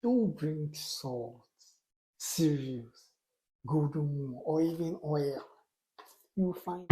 do bring salt, cereals, golden meal, or even oil. You find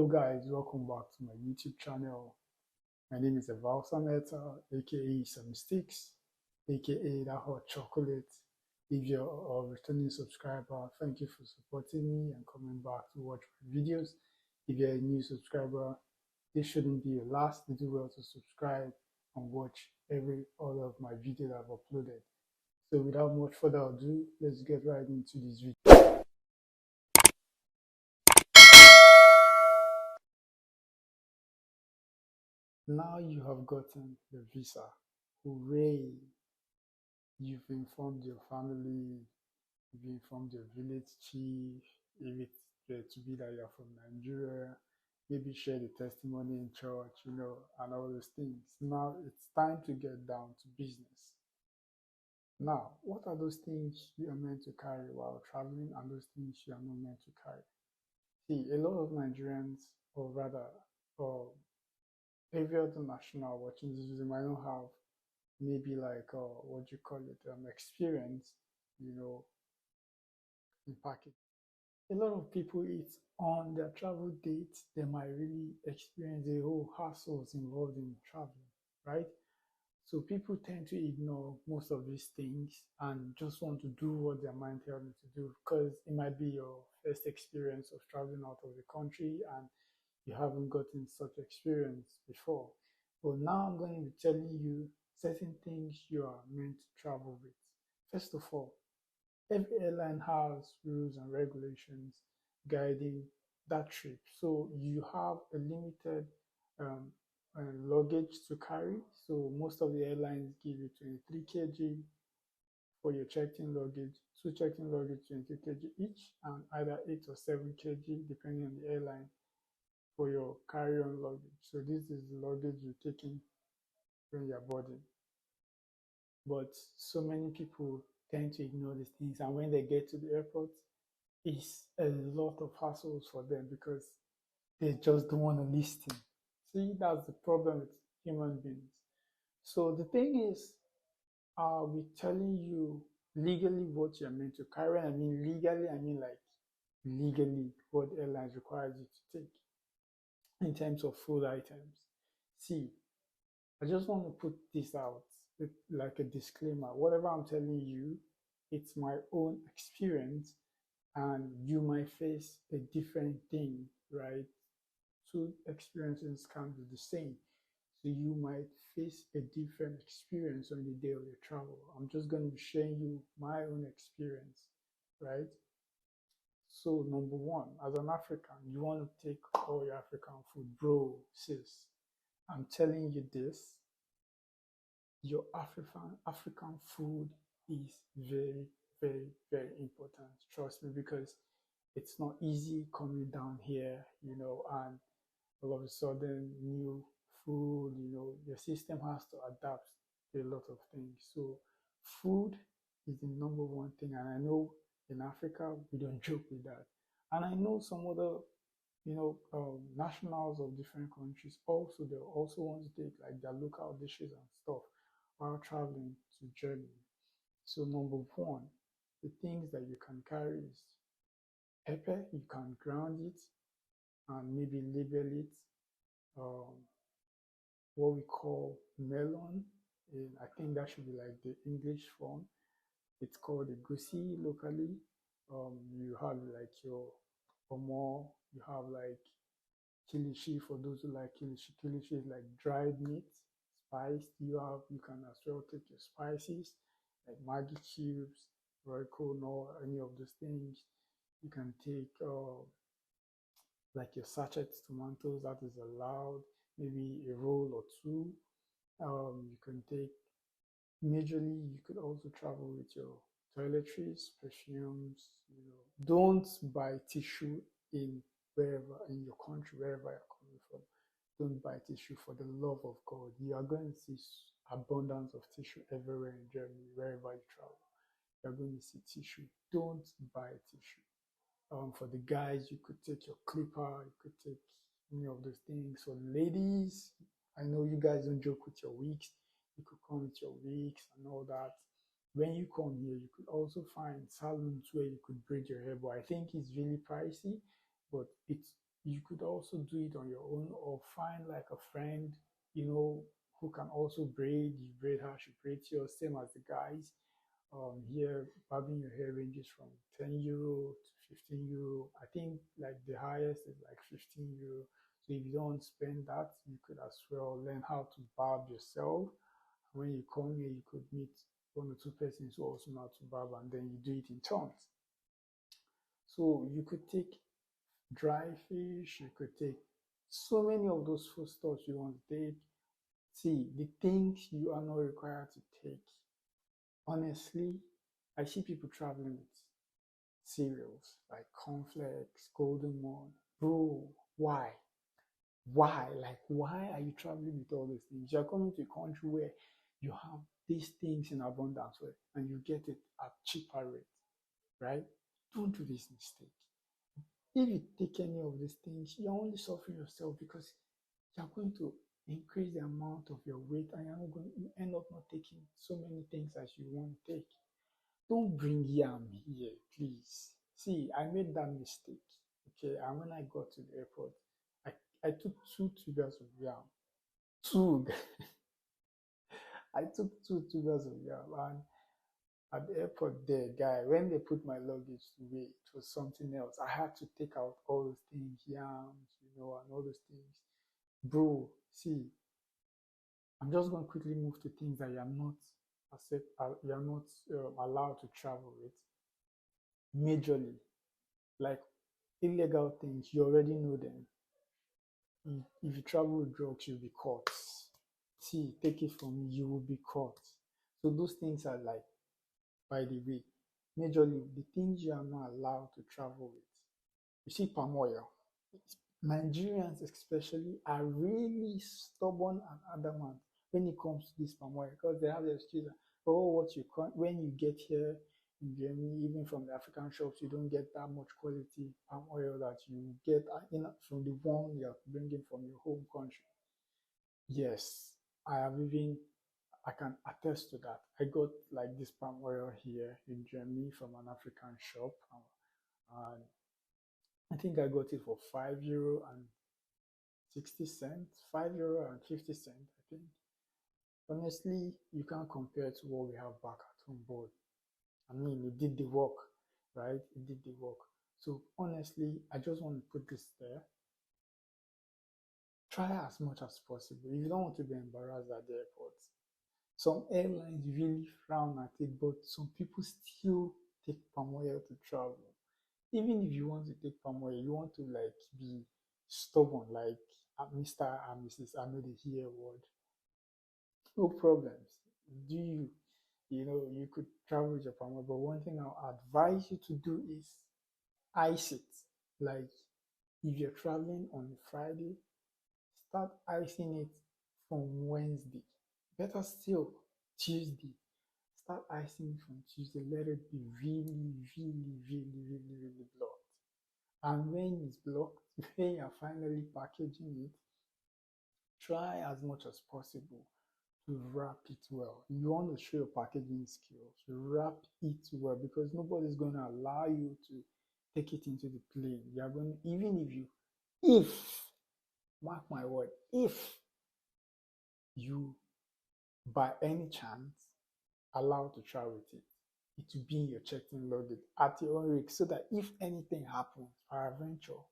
hello guys, welcome back to my YouTube channel. My name is evalsametta, aka some sticks, aka that hot chocolate. If you're a returning subscriber, thank you for supporting me and coming back to watch my videos. If you're a new subscriber, this shouldn't be your last. Do well to subscribe and watch every all of my videos I've uploaded. So without much further ado, let's get right into this video. Now you have gotten the visa. Hooray! You've informed your family, you've informed your village chief, if it's to be that you're from Nigeria, maybe share the testimony in church, and all those things. Now it's time to get down to business. Now, what are those things you are meant to carry while traveling and those things you are not meant to carry? See, a lot of Nigerians, or rather, or every other national watching this video might not have maybe like what do you call it experience in package. A lot of people, it's on their travel dates they might really experience the whole hassles involved in traveling, right? So people tend to ignore most of these things and just want to do what their mind tells them to do, because it might be your first experience of traveling out of the country and you haven't gotten such experience before. But now I'm going to be telling you certain things you are meant to travel with. First of all, every airline has rules and regulations guiding that trip. So you have a limited um, luggage to carry. So most of the airlines give you 23 kg for your checked-in luggage, two checked-in luggage 20 kg each, and either 8 or 7 kg depending on the airline for your carry-on luggage. So this is the luggage you're taking when you're boarding. But so many people tend to ignore these things, and when they get to the airport, it's a lot of hassles for them because they just don't want to listen. See, that's the problem with human beings. So the thing is, I'll be telling you legally what you're meant to carry. I mean legally, I mean like legally what airlines requires you to take in terms of food items. See, I just want to put this out like a disclaimer. Whatever I'm telling you, it's my own experience, and you might face a different thing, right? Two experiences can be the same. So you might face a different experience on the day of your travel. I'm just going to be sharing you my own experience, right? So number one, as an African, you want to take all your African food, bro, sis. I'm telling you this, your African food is very, very, very important. Trust me, because it's not easy coming down here, and all of a sudden new food, your system has to adapt to a lot of things. So food is the number one thing, and I know in Africa we don't joke with that. And I know some other nationals of different countries also, they also want to take like their local dishes and stuff while traveling to Germany. So number one, the things that you can carry is pepper. You can ground it and maybe label it um, what we call melon. And I think that should be like the English form. It's called a goosey locally. You have like your omo, you have like kilishi for those who like kilishi. Kilishi is like dried meat, spiced. You can as well take your spices like Maggi cubes, Royco, or any of those things. You can take like your sachet tomatoes, that is allowed, maybe a roll or two. You can take Majorly, you could also travel with your toiletries, perfumes. Don't buy tissue in wherever in your country, wherever you're coming from. Don't buy tissue for the love of God. You are going to see abundance of tissue everywhere in Germany, wherever you travel. You're going to see tissue. Don't buy tissue. For the guys, you could take your clipper, you could take any of those things. For the ladies, I know you guys don't joke with your wigs. You could come with your wigs and all that. When you come here, you could also find salons where you could braid your hair, but I think it's really pricey. But it's you could also do it on your own or find like a friend, who can also braid. You braid her, she braids yours, same as the guys. Here, barbing your hair ranges from €10 to €15. I think like the highest is like €15. So if you don't spend that, you could as well learn how to barb yourself. When you come here, you could meet one or two persons who also know how to barb, and then you do it in turns. So you could take dry fish, you could take so many of those foodstuffs you want to take. See, the things you are not required to take. Honestly, I see people traveling with cereals like cornflakes, golden morn. Bro, why? Why? Like, why are you traveling with all these things? You're coming to a country where you have these things in abundance, right? And you get it at cheaper rate, right? Don't do this mistake. If you take any of these things, you're only suffering yourself because you're going to increase the amount of your weight, and you end up not taking so many things as you want to take. Don't bring yam here, please. See, I made that mistake. Okay, and when I got to the airport, I, I took two tubers of yam. Two. I took two tubers of yam, and at the airport there, guy, when they put my luggage away, it was something else. I had to take out all those things, yams, and all those things. Bro, see, I'm just going to quickly move to things that you are not allowed to travel with. Majorly, like illegal things, you already know them. If you travel with drugs, you'll be caught. See, take it from me, you will be caught. So those things are like, by the way, majorly the things you are not allowed to travel with. You see, palm oil. Nigerians especially are really stubborn and adamant when it comes to this palm oil because they have the excuse that, oh, what you can when you get here in Germany, even from the African shops, you don't get that much quality palm oil that you get from the one you're bringing from your home country. Yes, I can attest to that. I got like this palm oil here in Germany from an African shop, and I think I got it for €5 and 60 cents, €5 and 50 cents, I think. Honestly, you can't compare to what we have back at home, but I mean, it did the work, right? It did the work. So honestly, I just want to put this there. Try as much as possible. If you don't want to be embarrassed at the airport, some airlines really frown at it, but some people still take palm oil to travel. Even if you want to take palm oil, you want to like be stubborn, like Mr. and Mrs. I know the here word. No problems. Do you could travel with your palm oil, but one thing I'll advise you to do is ice it. Like if you're traveling on Friday, start icing it from Wednesday. Better still, Tuesday. Start icing from Tuesday. Let it be really, really, really, really, really blocked. And when it's blocked, when you're finally packaging it, try as much as possible to wrap it well. You want to show your packaging skills. Wrap it well because nobody's going to allow you to take it into the plane. You are going to, even if, mark my word, if you by any chance allowed to travel with it, it will be in your checked-in luggage at your own risk so that if anything happens, peradventure,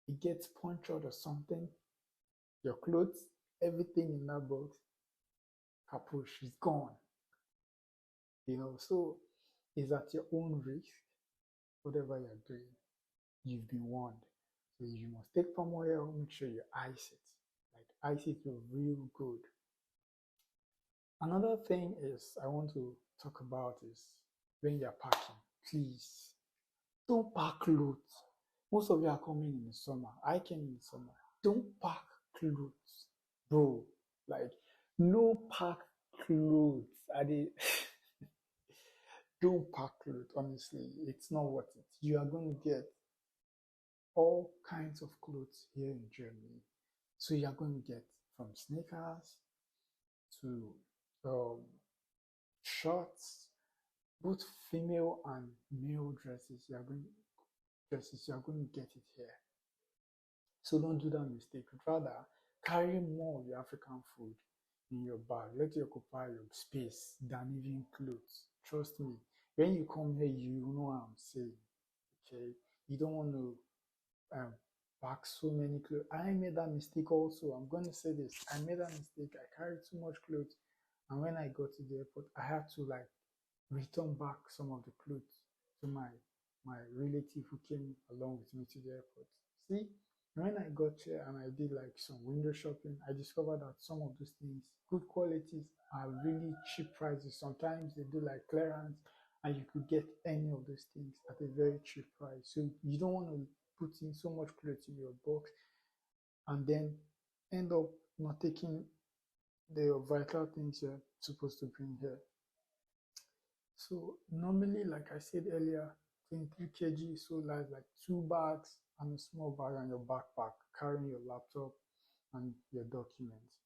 it gets punctured or something, your clothes, everything in that box, capuche is gone. So it's at your own risk, whatever you're doing, you've been warned. So if you must take palm oil, make sure you ice it. Like ice it real good. Another thing is I want to talk about is when you're packing, please don't pack clothes. Most of you are coming in the summer. I came in the summer. Don't pack clothes, bro. Like no pack clothes. I did. Don't pack clothes. Honestly, it's not worth it. You are going to get all kinds of clothes here in Germany. So you are going to get from sneakers to um, shorts, both female and male dresses. You are going to get it here. So don't do that mistake. Rather, carry more of your African food in your bag. Let it occupy your space than even clothes. Trust me. When you come here, you know what I'm saying. Okay, you don't want to um, pack so many clothes. I made that mistake also. I'm going to say this. I made that mistake. I carried too much clothes, and when I got to the airport, I had to like return back some of the clothes to my relative who came along with me to the airport. See, when I got here and I did like some window shopping, I discovered that some of those things, good qualities, are really cheap prices. Sometimes they do like clearance and you could get any of those things at a very cheap price. So you don't want to put in so much clothes in your box and then end up not taking the vital things you're supposed to bring here. So normally, like I said earlier, 23 kg, so like two bags and a small bag and your backpack, carrying your laptop and your documents.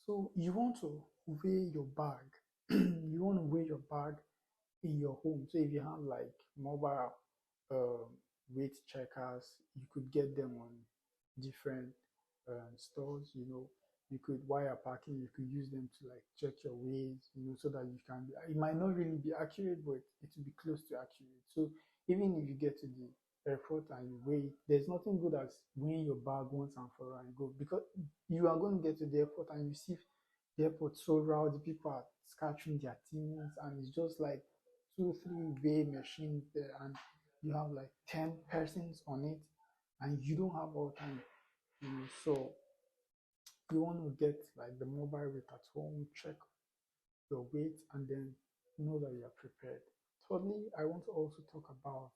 So you want to weigh your bag. You want to weigh your bag in your home. So if you have like mobile um, weight checkers, you could get them on different stores. You could while you're packing, you could use them to like check your weight, so that you can be. It might not really be accurate, but it will be close to accurate. So even if you get to the airport and you weigh, there's nothing good as weighing your bag once and for all and go, because you are going to get to the airport and you see the airport so rowdy, people are scattering their things, and it's just like two, three weigh machines there, and you have like 10 persons on it, and you don't have all time. So you want to get like the mobile weight at home, check your weight, and then know that you are prepared. Thirdly, I want to also talk about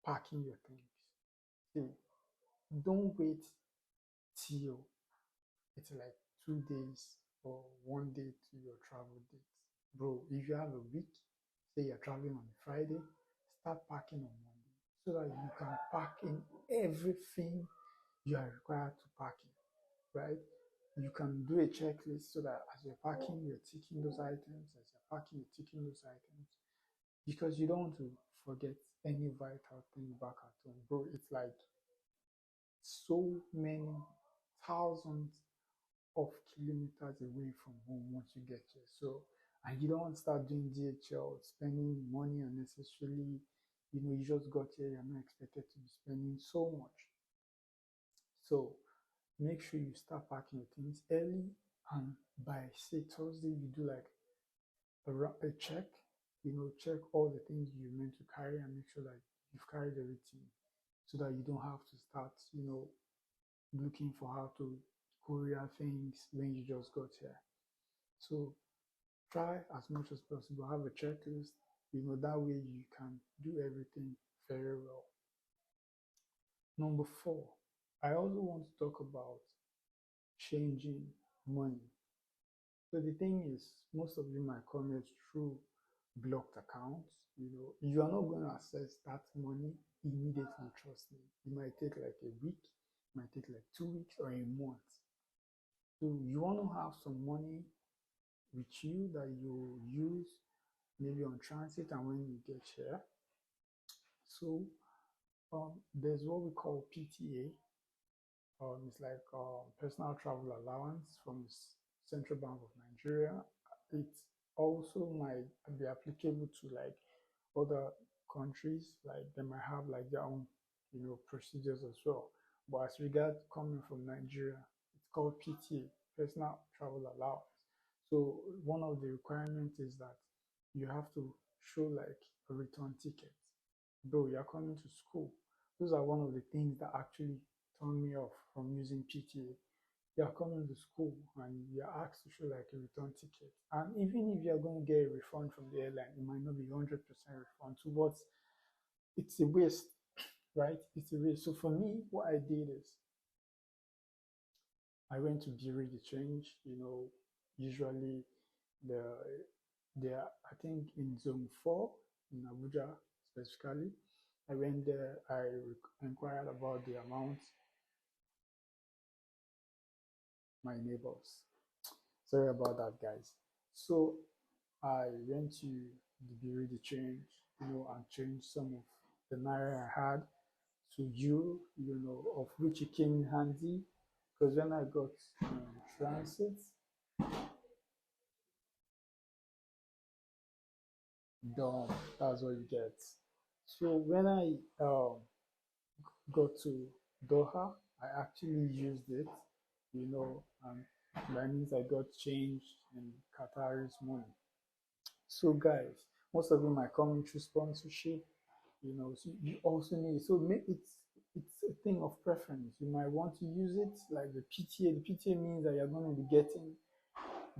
packing your things. See, don't wait till it's like 2 days or one day to your travel date. Bro, if you have a week, say you're traveling on Friday, start packing on Monday so that you can pack in everything you are required to pack in, right? You can do a checklist so that as you're packing, you're ticking those items. As you're packing, you're ticking those items because you don't want to forget any vital thing back at home. Bro, it's like so many thousands of kilometers away from home once you get here. So, and you don't want to start doing DHL, spending money unnecessarily. You just got here, you're not expected to be spending so much. So, make sure you start packing your things early, and by say Thursday, you do like a check. Check all the things you meant to carry and make sure that you've carried everything so that you don't have to start, looking for how to courier things when you just got here. So try as much as possible, have a checklist, that way you can do everything very well. Number four, I also want to talk about changing money. So the thing is, most of you might come here through blocked accounts. You are not going to access that money immediately, trust me. It might take like a week, it might take like 2 weeks or a month. So you want to have some money with you that you use maybe on transit and when you get here. So there's what we call PTA. It's like personal travel allowance from Central Bank of Nigeria. It also might be applicable to like other countries, like they might have like their own, procedures as well. But as regards coming from Nigeria, it's called PTA, personal travel allowance. So one of the requirements is that you have to show like a return ticket. Bro, you're coming to school. Those are one of the things that actually turned me off from using PTA. you're coming to school and you're asked to show like a return ticket. And even if you're going to get a refund from the airline, it might not be 100% refund. So what it's a waste, right? It's a waste. So for me, what I did is I went to bureau the change. Usually the I think in zone 4 in Abuja specifically. I went there. I inquired about the amount. My neighbors. Sorry about that, guys. So I went to the bureau de change, and changed some of the naira I had to euro, of which it came in handy because when I got transit, done. That's what you get. So when I got to Doha, I actually used it, and that means I got changed in Qatari's money. So guys, most of them are coming through sponsorship, so you also need so make it's a thing of preference. You might want to use it like the PTA. The PTA means that you're going to be getting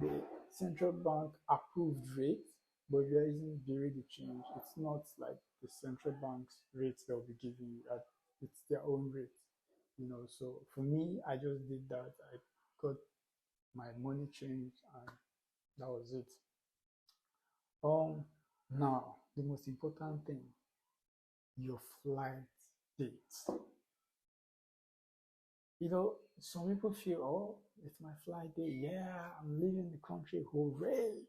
the central bank approved rate, but if you're using bureau de change, it's not like the central bank's rates they'll be giving you. It's their own rate, So for me, I just did that. I got my money changed, and that was it. Um, Now the most important thing, your flight date. Some people feel, oh, it's my flight day. Yeah, I'm leaving the country. Hooray!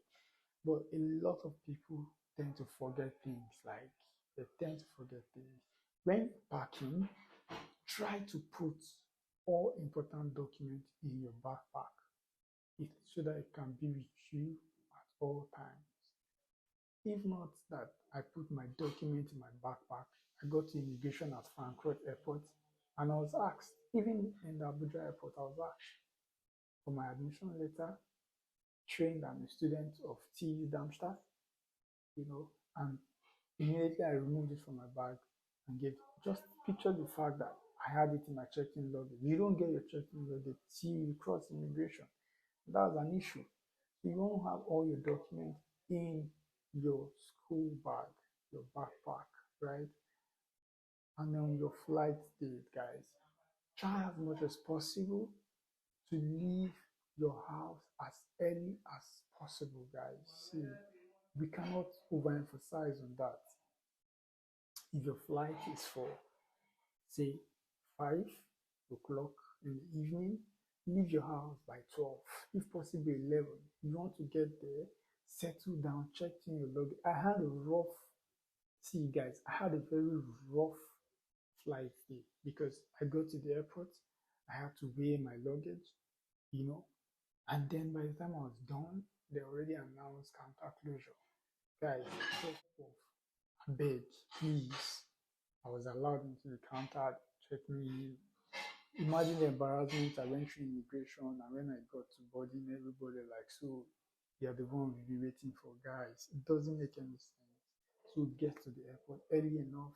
But a lot of people tend to forget things. Like they tend to forget things. When packing, try to put all important documents in your backpack so that it can be with you at all times. If not that, I put my document in my backpack. I got to immigration at Frankfurt Airport and I was asked, even in the Abuja airport, I was asked for my admission letter, trained I'm a student of TU Darmstadt, and immediately I removed it from my bag and gave just picture the fact that I had it in my check-in luggage. You don't get your check-in luggage till you cross immigration. That's an issue. You won't have all your documents in your school bag, your backpack, right? And on your flight date, guys, try as much as possible to leave your house as early as possible, guys. See, we cannot overemphasize on that. If your flight is for, say, 5 o'clock in the evening, leave your house by 12, if possible 11. You want to get there, settle down, check in your luggage. See guys, I had a very rough flight day because I got to the airport, I had to weigh my luggage, you know, and then by the time I was done, they already announced counter closure. Guys, check off. I beg, please. I was allowed into the counter, check me. Imagine the embarrassment. I went through immigration, and when I got to boarding, everybody like, so you're the one we've been waiting for, guys. It doesn't make any sense. So get to the airport early enough,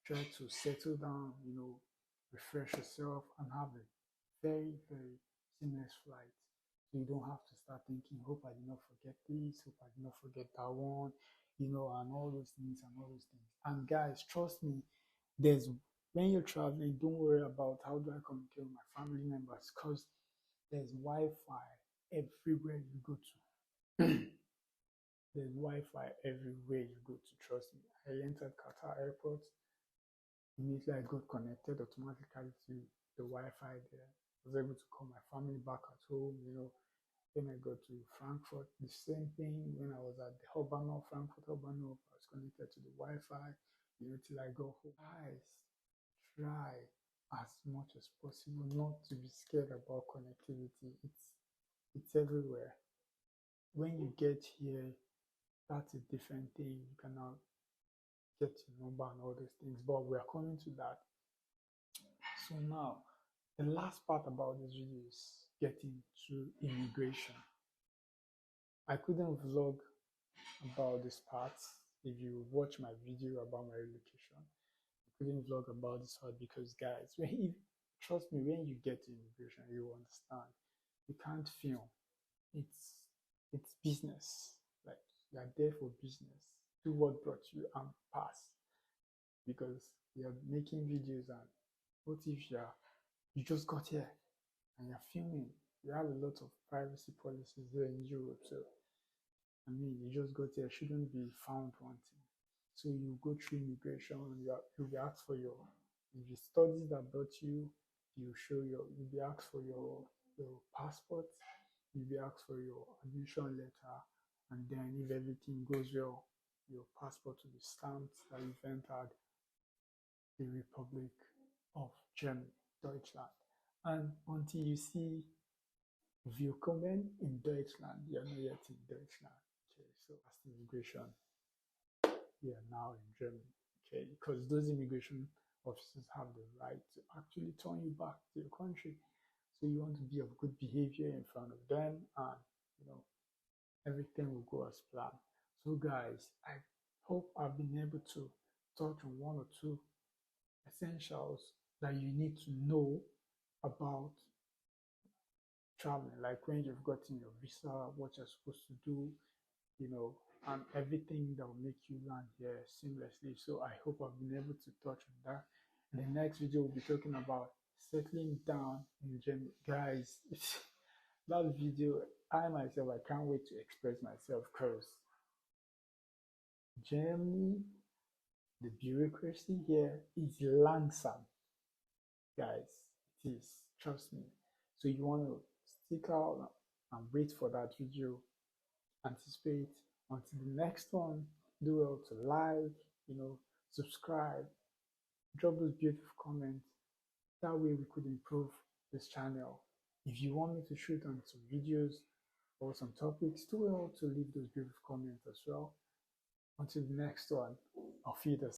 try to settle down, refresh yourself, and have a very, very seamless flight. So you don't have to start thinking, hope I did not forget this, hope I did not forget that one, and all those things and all those things. And guys, trust me, there's when you're traveling, don't worry about how do I communicate with my family members because there's Wi-Fi everywhere you go to. There's Wi-Fi everywhere you go to. Trust me. I entered Qatar airport. Immediately I got connected automatically to the Wi-Fi there. I was able to call my family back at home. When I got to Frankfurt, the same thing. When I was at the Frankfurt Habanov, I was connected to the Wi-Fi, till I got home. Guys, try as much as possible not to be scared about connectivity. It's everywhere. When you get here, that's a different thing. You cannot get your number and all those things, but we are coming to that. So now, the last part about this video is getting to immigration. I couldn't vlog about this part. If you watch my video about my relocation, I couldn't vlog about this part because guys, when you trust me, when you get to immigration, you understand. You can't film. It's it's business. Like you're there for business. Do what brought you and pass. Because you're making videos and what if you just got here and you're filming? You have a lot of privacy policies there in Europe. So I mean, you just got here, shouldn't be found wanting. So you go through immigration, you'll be asked for your, if the studies that brought you, you'll be asked for your passport, you'll be asked for your admission letter, and then if everything goes well, your passport will be stamped that you've entered the Republic of Germany, Deutschland. And until you see Willkommen in Deutschland, you're not yet in Deutschland. Okay, so that's the immigration here now in Germany. Okay, because those immigration officers have the right to actually turn you back to your country. So you want to be of good behavior in front of them, and you know everything will go as planned. So guys, I hope I've been able to touch on one or two essentials that you need to know about traveling, like when you've gotten your visa, what you're supposed to do, and everything that will make you land here seamlessly. So I hope I've been able to touch on that. In the next video, we'll be talking about settling down in Germany. Guys, that video, I myself, I can't wait to express myself because Germany, the bureaucracy here is langsam. Guys, it is. Trust me. So you want to stick out and wait for that video, anticipate until the next one. Do well to like, subscribe, drop those beautiful comments. That way we could improve this channel. If you want me to shoot on some videos or some topics, do well to leave those beautiful comments as well. Until the next one, auf Wiedersehen.